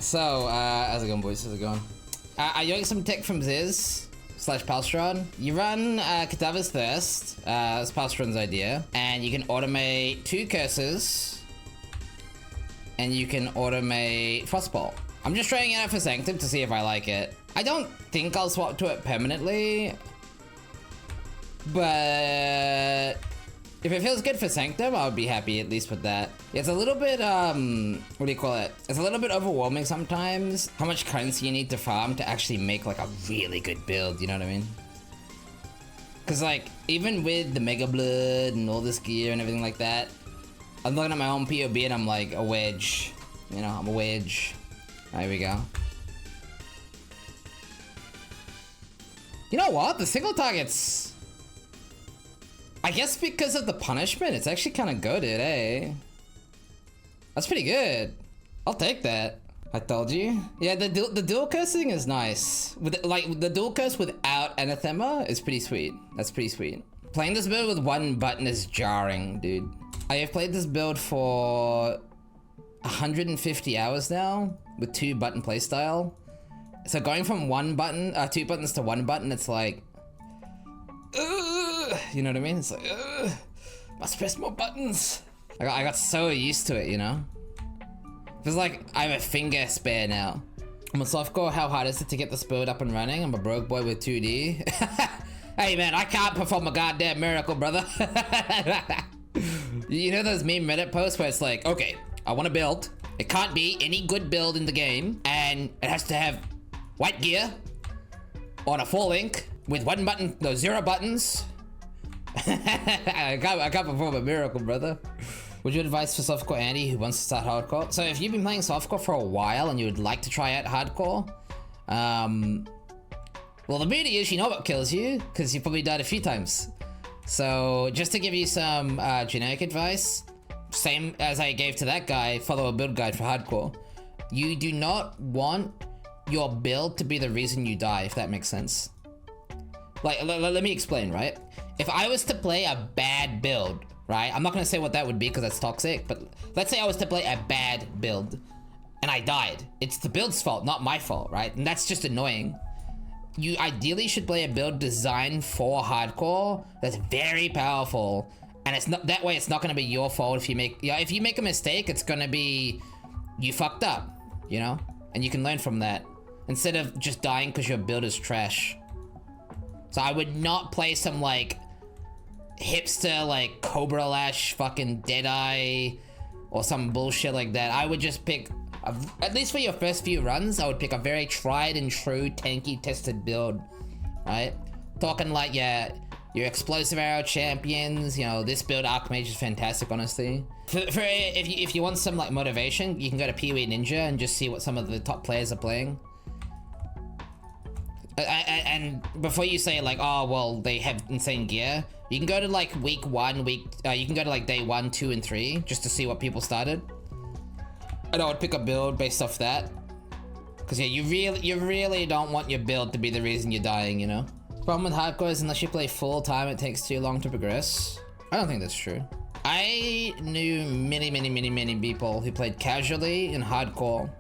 So, how's it going, boys? How's it going? I'm getting some tech from Ziz / Palstron. You run Cadaver's Thirst, that's Palstron's idea, and you can automate 2 curses, and you can automate Frostbolt. I'm just trying it out for Sanctum to see if I like it. I don't think I'll swap to it permanently, but if it feels good for Sanctum, I would be happy at least with that. It's a little bit, what do you call it? It's a little bit overwhelming sometimes, how much currency you need to farm to actually make like a really good build, you know what I mean? Cause like, even with the Mageblood and all this gear and everything like that, I'm looking at my own POB and I'm like a wedge. You know, I'm a wedge. There we go. You know what? The single targets, I guess because of the punishment, it's actually kind of goated, eh? That's pretty good. I'll take that. I told you. Yeah, the dual cursing is nice. With like the dual curse without anathema is pretty sweet. That's pretty sweet. Playing this build with 1 button is jarring, dude. I have played this build for 150 hours now with 2 button playstyle. So going from 1 button, 2 buttons to 1 button, it's like, you know what I mean? It's like, must press more buttons. I got so used to it, you know? Feels like I have a finger spare now. I'm a softcore. How hard is it to get this build up and running? I'm a broke boy with 2D. Hey man, I can't perform a goddamn miracle, brother. You know those meme Reddit posts where it's like, okay, I want to build. It can't be any good build in the game, and it has to have white gear on a full link with 1 button, no, 0 buttons. I can't perform a miracle, brother. Would you advise for softcore Andy who wants to start hardcore? So if you've been playing softcore for a while and you would like to try out hardcore, well, the beauty is you know what kills you, because you probably died a few times. So just to give you some generic advice, same as I gave to that guy, follow a build guide for hardcore. You do not want your build to be the reason you die, if that makes sense. Like, let me explain, right? If I was to play a bad build, right? I'm not gonna say what that would be because that's toxic, but let's say I was to play a bad build and I died. It's the build's fault, not my fault, right? And that's just annoying. You ideally should play a build designed for hardcore that's very powerful, and it's not that way. It's not gonna be your fault if you make, if you make a mistake, it's gonna be you fucked up, you know, and you can learn from that instead of just dying because your build is trash. So I would not play some like hipster like Cobra Lash fucking Deadeye or some bullshit like that. I would just pick, at least for your first few runs, I would pick a very tried and true tanky tested build, right? Talking like your explosive arrow champions, you know, this build Archmage is fantastic, honestly. If you want some like motivation, you can go to Pee-wee Ninja and just see what some of the top players are playing. And before you say like, oh well, they have insane gear, you can go to like week 1, you can go to like day 1, 2, and 3 just to see what people started. And I would pick a build based off that, because yeah, you really don't want your build to be the reason you're dying, you know. Problem with hardcore is unless you play full time, it takes too long to progress. I don't think that's true. I knew many people who played casually in hardcore.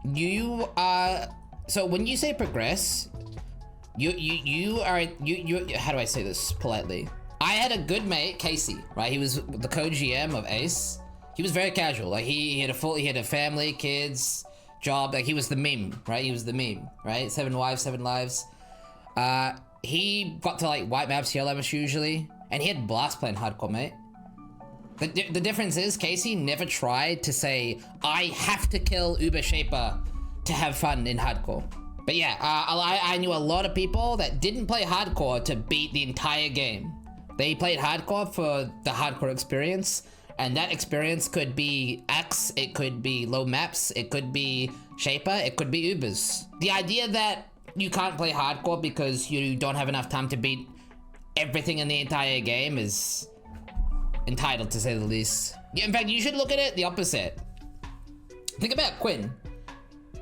You are. So when you say progress, you are how do I say this politely? I had a good mate, Casey, right? He was the co-GM of Ace. He was very casual. Like he had a family, kids, job. Like he was the meme, right? He was the meme, right? 7 wives, 7 lives. He got to like white maps, yellow maps usually, and he had blast playing hardcore, mate. The difference is Casey never tried to say, I have to kill Uber Shaper to have fun in hardcore. But yeah, I knew a lot of people that didn't play hardcore to beat the entire game. They played hardcore for the hardcore experience, and that experience could be Axe, it could be low maps, it could be Shaper, it could be Ubers. The idea that you can't play hardcore because you don't have enough time to beat everything in the entire game is entitled, to say the least. In fact, you should look at it the opposite. Think about Quinn.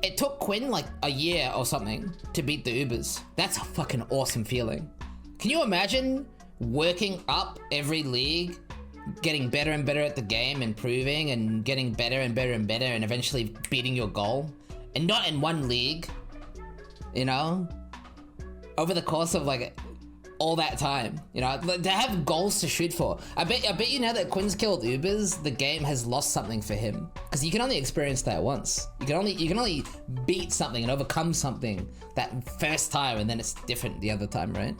It took Quinn like a year or something to beat the Ubers. That's a fucking awesome feeling. Can you imagine working up every league getting better and better at the game, improving and getting better and better and better, and eventually beating your goal. And not in one league, you know? Over the course of like all that time, you know, to have goals to shoot for. I bet you now that Quinn's killed Ubers, the game has lost something for him, because you can only experience that once. You can only beat something and overcome something that first time, and then it's different the other time, right?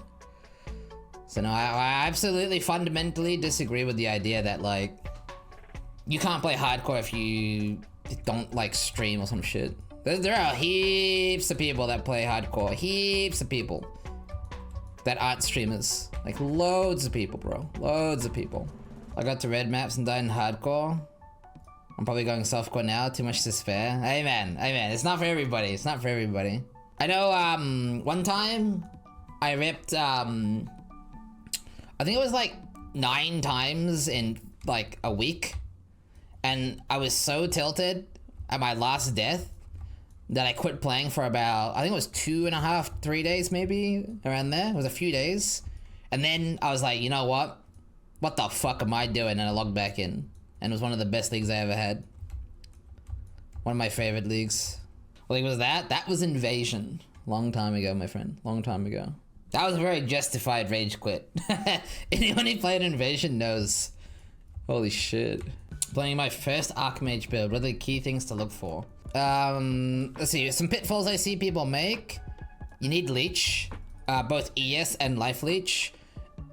So no, I absolutely fundamentally disagree with the idea that like you can't play hardcore if you don't like stream or some shit. There are heaps of people that play hardcore, heaps of people that aren't streamers. Like loads of people, bro, loads of people. I got to red maps and died in hardcore. I'm probably going softcore now, too much to spare. Amen, amen, it's not for everybody, it's not for everybody. I know one time I ripped, I think it was like 9 times in like a week. And I was so tilted at my last death that I quit playing for about, I think it was 2.5, 3 days maybe, around there. It was a few days. And then I was like, you know what? What the fuck am I doing? And I logged back in. And it was one of the best leagues I ever had. One of my favorite leagues. What league was that? That was Invasion. Long time ago, my friend. Long time ago. That was a very justified rage quit. Anyone who played Invasion knows. Holy shit. Playing my first Archmage build. What are the key things to look for? Let's see, some pitfalls I see people make. You need leech, both ES and life leech.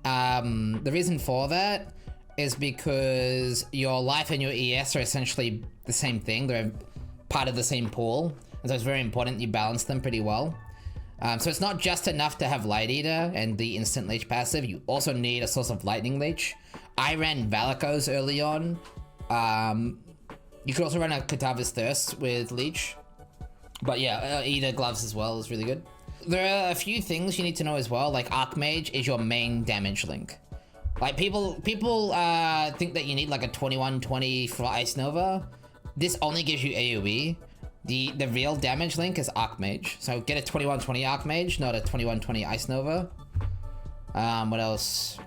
The reason for that is because your life and your ES are essentially the same thing. They're part of the same pool, and so it's very important you balance them pretty well. So it's not just enough to have Light Eater and the instant leech passive. You also need a source of lightning leech. I ran Valakos early on. You could also run a Katava's Thirst with leech. But yeah, Eater gloves as well is really good. There are a few things you need to know as well, like Archmage is your main damage link. Like people think that you need like a 2120 for Ice Nova. This only gives you AoE. The real damage link is Archmage. So get a 2120 Archmage, not a 2120 Ice Nova. What else?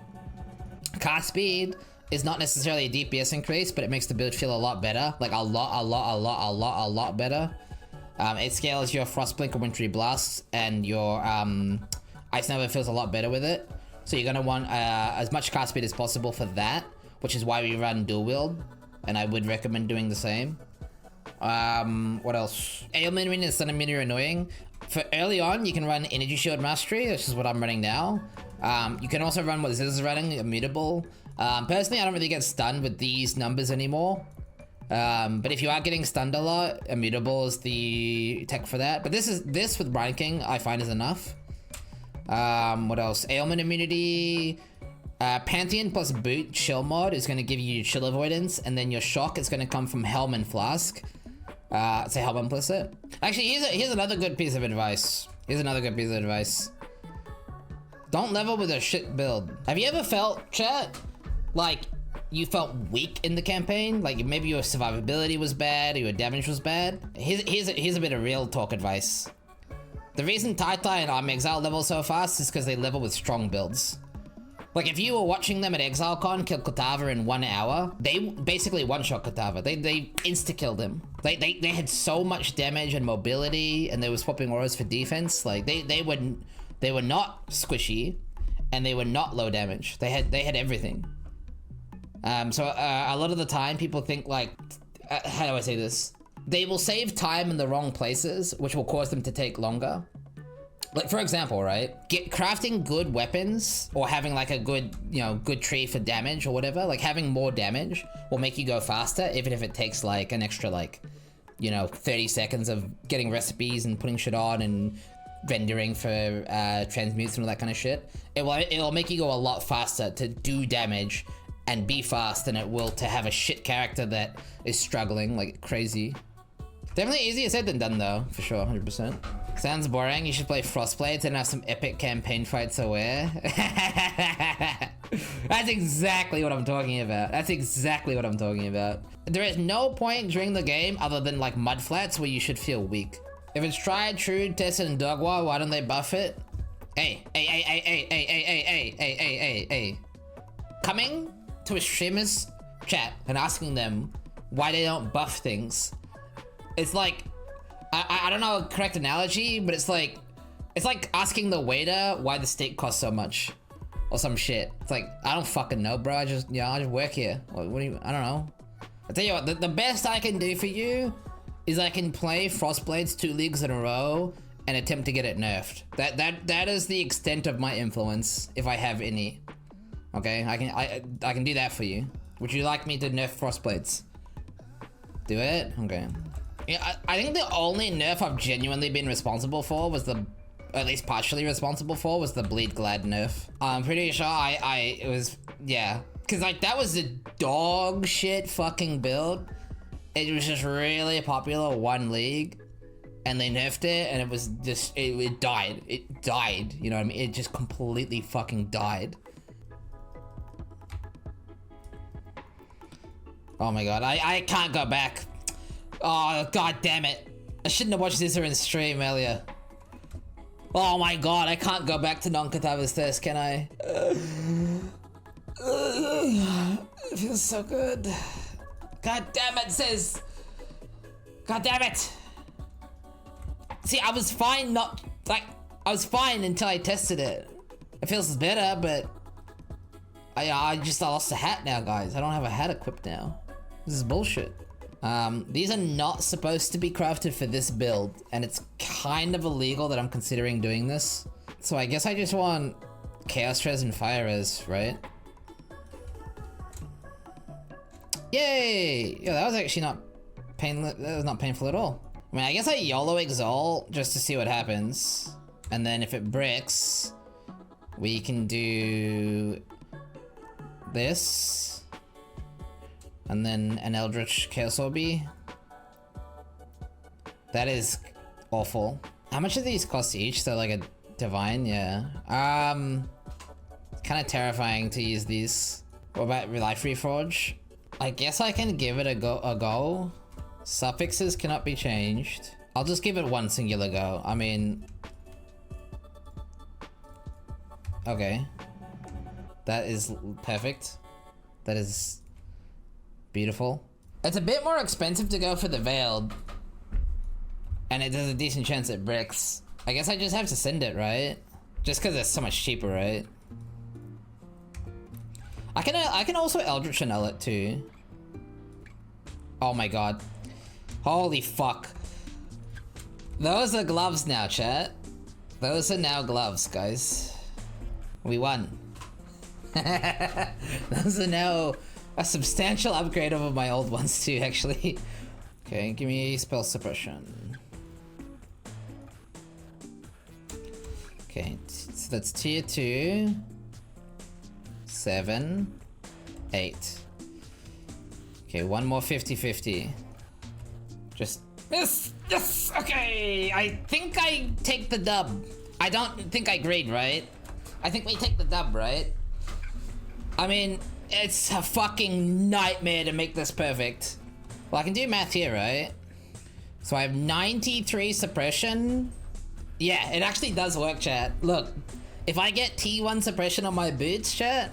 Cast speed is not necessarily a DPS increase, but it makes the build feel a lot better. Like a lot better. It scales your Frostblink or Wintry Blast, and your Ice Nova feels a lot better with it. So you're gonna want as much cast speed as possible for that, which is why we run dual wield, and I would recommend doing the same. What else? Ailment Ring is Centimeter annoying. For early on, you can run Energy Shield Mastery, which is what I'm running now. You can also run what Ziz is running, Immutable. Personally, I don't really get stunned with these numbers anymore. But if you are getting stunned a lot, Immutable is the tech for that. But this with ranking, I find is enough. What else? Ailment immunity. Pantheon plus boot chill mod is going to give you chill avoidance, and then your shock is going to come from Helm and Flask. Say Helm implicit. Actually, here's another good piece of advice. Don't level with a shit build. Have you ever felt, chat, like you felt weak in the campaign? Like maybe your survivability was bad or your damage was bad? Here's a bit of real talk advice. The reason Tai and Exile level so fast is because they level with strong builds. Like if you were watching them at ExileCon kill Kotava in 1 hour, they basically one-shot Kotava. They insta-killed him. They had so much damage and mobility, and they were swapping auras for defense. Like they were not squishy, and they were not low damage. They had everything. So a lot of the time people think like, how do I say this? They will save time in the wrong places, which will cause them to take longer. Like for example, right? Crafting good weapons or having like a good, good tree for damage or whatever, like having more damage will make you go faster, even if it takes like an extra 30 seconds of getting recipes and putting shit on and rendering for transmutes and all that kind of shit. It'll make you go a lot faster to do damage and be fast than it will to have a shit character that is struggling like crazy. Definitely easier said than done though, for sure, 100%. Sounds boring, you should play Frostblades and have some epic campaign fights aware. That's exactly what I'm talking about. There is no point during the game other than like mudflats where you should feel weak. If it's tried, true, tested, and dogwa, why don't they buff it? Hey. Coming to a streamer's chat and asking them why they don't buff things, it's like, I don't know a correct analogy, but it's like asking the waiter why the steak costs so much. Or some shit. It's like, I don't fucking know, bro. I just work here. What do you, I don't know. I tell you what, the best I can do for you is I can play Frostblades 2 leagues in a row and attempt to get it nerfed. That is the extent of my influence, if I have any. Okay, I can do that for you. Would you like me to nerf Frostblades? Do it? Okay. Yeah, I think the only nerf I've genuinely been responsible for was at least partially responsible for, was the Bleed Glad nerf. I'm pretty sure it was, yeah. Cause like that was the dog shit fucking build. It was just really popular one league and they nerfed it and it was just, it died. It died, you know what I mean? It just completely fucking died. Oh my God, I can't go back. Oh, God damn it. I shouldn't have watched this in stream earlier. Oh my God, I can't go back to non-Cadaver's Thirst, can I? It feels so good. God damn it, Sis. God damn it. See, I was fine I was fine until I tested it. It feels better, but I lost a hat now, guys. I don't have a hat equipped now. This is bullshit. These are not supposed to be crafted for this build, and it's kind of illegal that I'm considering doing this. So I guess I just want Chaos Res and Fire Res, right? Yay! Yeah, that was actually not painful at all. I mean, I guess I YOLO Exile just to see what happens. And then if it bricks, we can do this. And then an Eldritch Chaos Orbi. That is awful. How much do these cost each? So like a Divine, yeah. Kind of terrifying to use these. What about Life Reforge? I guess I can give it a go. Suffixes cannot be changed. I'll just give it one singular go. I mean... Okay. That is perfect. That is... beautiful. It's a bit more expensive to go for the Veiled. And it does a decent chance it bricks. I guess I just have to send it, right? Just because it's so much cheaper, right? I can also Eldritch Annul it too. Oh my God. Holy fuck. Those are gloves now, chat. Those are now gloves, guys. We won. Those are now a substantial upgrade over my old ones too, actually. Okay, give me spell suppression. Okay, so that's tier 2. 7, 8. Okay, one more 50-50. Just yes, yes. Okay, I think I take the dub. I don't think I grade, right? I think we take the dub, right? I mean, it's a fucking nightmare to make this perfect. Well, I can do math here, right? So I have 93 suppression. Yeah, it actually does work, chat. Look, if I get T1 suppression on my boots, chat,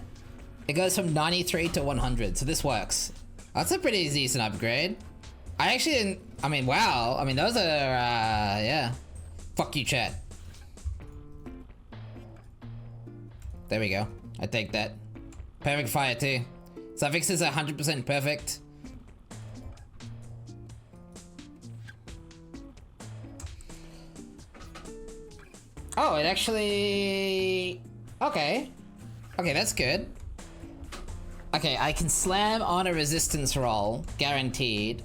it goes from 93 to 100, so this works. That's a pretty decent upgrade. I actually didn't, I mean, wow. I mean, those are, yeah. Fuck you, chat. There we go. I take that. Perfect fire too. Suffix is 100% perfect. Oh, it actually... Okay. Okay, that's good. Okay, I can slam on a resistance roll, guaranteed.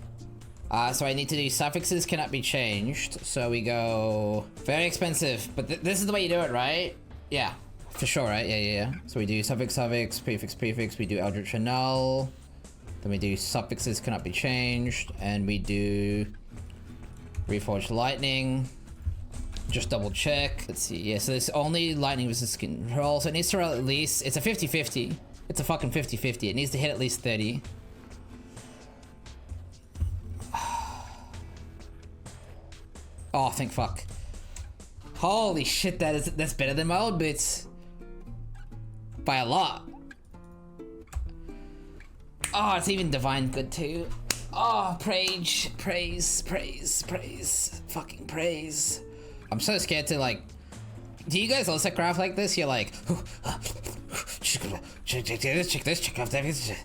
So I need to do suffixes cannot be changed. So we go... Very expensive, but this is the way you do it, right? Yeah, for sure, right? Yeah. So we do suffix, prefix, we do Eldritch Annul. Then we do suffixes cannot be changed. And we do... Reforged Lightning. Just double check. Let's see. Yeah, so there's only lightning resistant roll. So it needs to roll at least... It's a 50-50. It's a fucking 50-50. It needs to hit at least 30. Oh, thank fuck. Holy shit, that's better than my old boots. By a lot. Oh, it's even divine good too. Oh, praise, praise, praise, praise, fucking praise. I'm so scared to like, do you guys also craft like this? You're like, check this, check out that.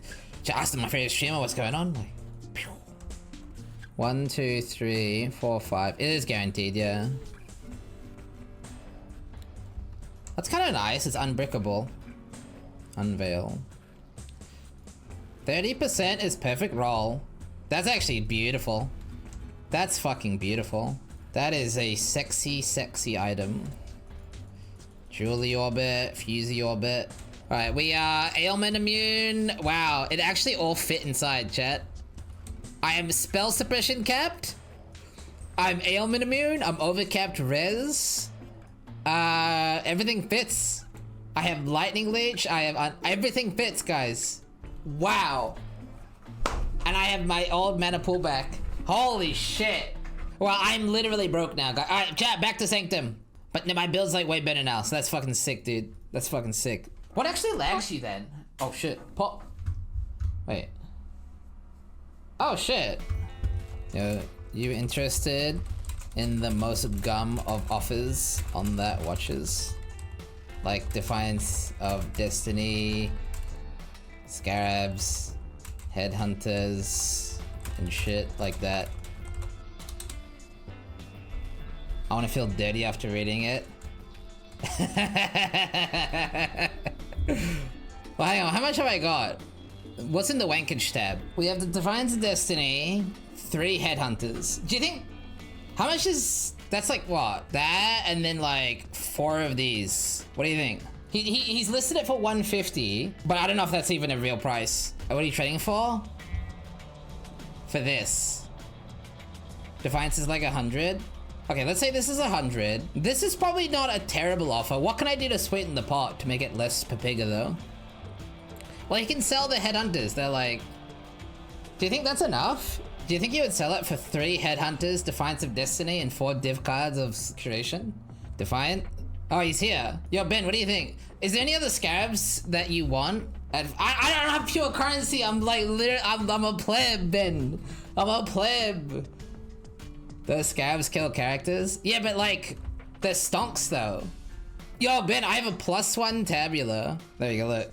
Ask my favorite streamer what's going on. Like, 1, 2, 3, 4, 5. It is guaranteed, yeah. That's kind of nice. It's unbreakable. Unveil. 30% is perfect roll. That's actually beautiful. That's fucking beautiful. That is a sexy, sexy item. Jewelry orbit, fusey orbit. Alright, we are ailment immune. Wow, it actually all fit inside, chat. I am spell suppression capped. I'm ailment immune. I'm overcapped res. Everything fits. I have lightning leech. I have everything fits, guys. Wow. And I have my old mana pullback. Holy shit. Well, I'm literally broke now, guys. Alright, chat, back to Sanctum. But my build's like way better now, so that's fucking sick, dude. That's fucking sick. What actually lags you then? Oh shit. Pop. Wait. Oh shit. Yo, you interested in the most gum of offers on that watches? Like Defiance of Destiny, Scarabs, Headhunters, and shit like that. I want to feel dirty after reading it. Well, hang on, how much have I got? What's in the wankage tab? We have the Defiance of Destiny, 3 Headhunters. Do you think, how much is, that's like what? That, and then like 4 of these. What do you think? He's listed it for 150, but I don't know if that's even a real price. What are you trading for? For this. Defiance is like 100. Okay, let's say this is 100. This is probably not a terrible offer. What can I do to sweeten the pot to make it less papiga though? Well, you can sell the Headhunters. They're like, do you think that's enough? Do you think you would sell it for 3 Headhunters, Defiance of Destiny, and 4 div cards of curation? Defiant? Oh, he's here. Yo, Ben, what do you think? Is there any other Scarabs that you want? I don't have pure currency. I'm like, literally, I'm a pleb, Ben. I'm a pleb. Those Scarabs kill characters? Yeah, but like, they're stonks though. Yo, Ben, I have a +1 tabula. There you go, look.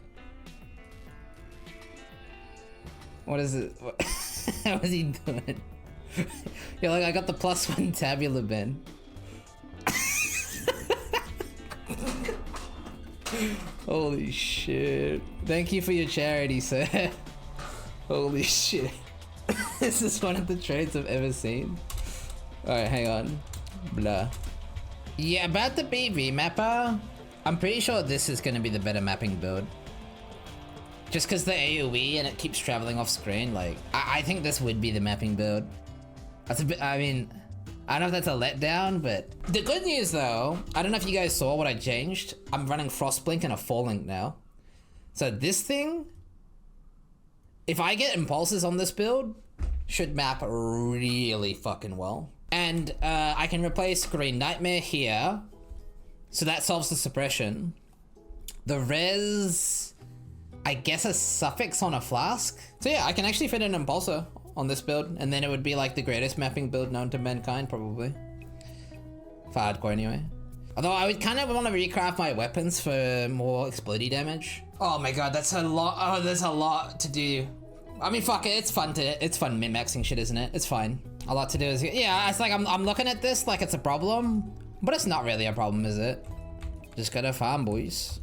What is it? What is he doing? Yo, like, I got the +1 tabula, Ben. Holy shit. Thank you for your charity, sir. Holy shit. This is one of the trades I've ever seen. Alright, hang on. Blah. Yeah, about the BV mapper, I'm pretty sure this is gonna be the better mapping build. Just because the AoE and it keeps traveling off screen, like, I think this would be the mapping build. That's a bit, I mean, I don't know if that's a letdown, but the good news though, I don't know if you guys saw what I changed. I'm running Frostblink and a Falling now. So this thing, if I get impulses on this build, should map really fucking well. And I can replace Green Nightmare here. So that solves the suppression. The res, I guess a suffix on a flask. So yeah, I can actually fit an impulsor on this build, and then it would be like the greatest mapping build known to mankind, probably. For hardcore anyway. Although I would kind of want to recraft my weapons for more explodey damage. Oh my god, that's a lot. Oh, there's a lot to do. I mean, fuck it, it's fun min-maxing shit, isn't it? It's fine. A lot to do is, yeah, it's like I'm looking at this like it's a problem, but it's not really a problem, is it? Just gotta farm, boys.